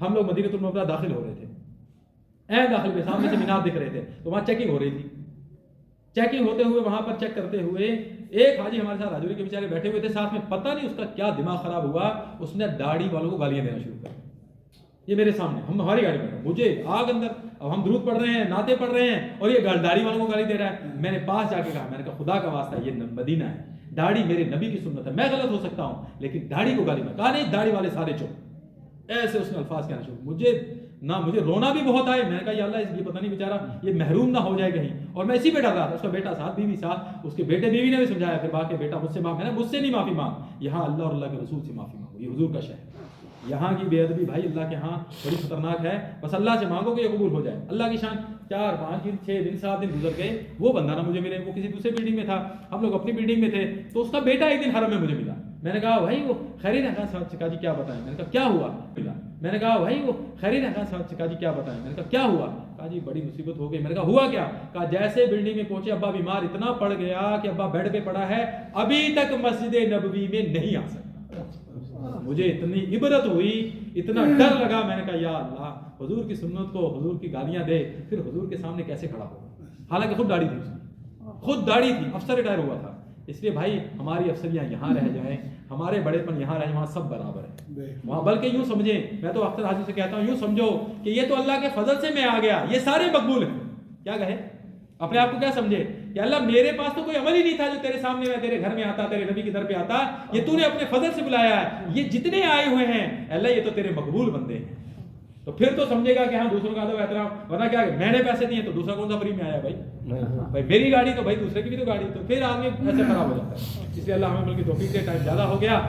ہم لوگ مدینہ المنورہ داخل ہو رہے تھے، داخل میں سامنے سے مینار دکھ رہے تھے، تو وہاں چیکنگ ہو رہی تھی. چیکنگ ہوتے ہوئے وہاں پر چیک کرتے ہوئے ایک حاجی ہمارے ساتھ راجوری کے بیچارے بیٹھے ہوئے تھے ساتھ میں، پتہ نہیں اس کا کیا دماغ خراب ہوا، اس نے داڑھی والوں کو گالیاں دینا شروع کر. یہ میرے سامنے، ہماری گاڑی میں مجھے آگ اندر، اب ہم درود پڑھ رہے ہیں، نعتیں پڑھ رہے ہیں، اور یہ داڑھی والوں کو گالی دے رہا ہے. میں نے پاس جا کے کہا، میں نے کہا خدا کا واسطہ یہ مدینہ ہے، داڑھی میرے نبی کی سنت ہے، میں غلط ہو سکتا ہوں لیکن داڑھی کو گالی میں کہا نہیں، داڑھی والے سارے چپ. ایسے اس نے الفاظ کہنا شروع. مجھے رونا بھی بہت آئے. میں نے کہا یا اللہ یہ پتہ نہیں بیچارہ یہ محروم نہ ہو جائے کہیں. اور میں اسی پہ ڈر رہا تھا، اس کا بیٹا ساتھ، بیوی ساتھ، اس کے بیٹے بیوی نے بھی سمجھایا پھر باقی بیٹا مجھ سے معاف، میں نے مجھ سے نہیں معافی مانگ، یہاں اللہ اور اللہ کے رسول سے معافی مانگو، یہ حضور کا شہر. یہاں کی بے ادبی بھائی اللہ کے ہاں بڑی خطرناک ہے. بس اللہ سے مانگو کہ یہ قبول ہو جائے. اللہ کی شان. 4 5 دن 6 دن 7 دن گزر گئے، وہ بندہ نہ مجھے ملے، وہ کسی دوسرے بلڈنگ میں تھا، ہم لوگ اپنی بلڈنگ میں تھے. تو اس کا بیٹا ایک دن حرم میں مجھے ملا. میں نے کہا بھائی وہ خیریت ہے خان صاحب جی کیا بتائیں. میں نے کہا کیا ہوا. ملا. میں نے کہا بھائی وہ خیریت ہے خان صاحب جی کیا بتائیں. میں نے کہا کیا ہوا. کہا جی بڑی مصیبت ہو گئی. میں نے کہا ہوا کیا. کہا جیسے بلڈنگ میں پہنچے ابا بیمار اتنا پڑ گیا کہ ابا بیڈ پہ پڑا ہے، ابھی تک مسجد نبوی میں نہیں آ سکتا. مجھے اتنی عبرت ہوئی، اتنا ڈر لگا. میں نے کہا یا اللہ، حضور کی سنت کو حضور کی گالیاں دے، پھر حضور کے سامنے کیسے کھڑا ہوگا. حالانکہ خود داڑھی تھی اس کی، خود داڑھی تھی، افسر ریٹائر ہوا تھا. اس لیے بھائی ہماری افسریاں یہاں رہ جائیں، ہمارے بڑے پن یہاں رہیں، وہاں سب برابر ہے وہاں. بلکہ یوں سمجھیں، میں تو اختر حاجی سے کہتا ہوں، یوں سمجھو کہ یہ تو اللہ کے فضل سے میں آ گیا، یہ سارے مقبول ہیں. کیا کہے اپنے آپ کو کیا سمجھے کہ اللہ میرے پاس تو کوئی عمل ہی نہیں تھا جو تیرے سامنے میں تیرے گھر میں آتا، تیرے نبی کے در پہ آتا، یہ تو نے اپنے فضل سے بلایا ہے. یہ جتنے آئے ہوئے ہیں اللہ یہ تو تیرے مقبول بندے ہیں. تو پھر تو سمجھے گا کہ ہاں دوسروں کا ادب احترام. ورنہ کیا میں نے پیسے دیے تو دوسرا کون سا فری میں آیا بھائی. بھائی میری گاڑی تو بھائی دوسرے کی بھی تو گاڑی. تو پھر آدمی ایسے خراب ہو جاتا ہے. اس لیے اللہ ہمیں ملک کی توفیق دے. ٹائم زیادہ ہو گیا.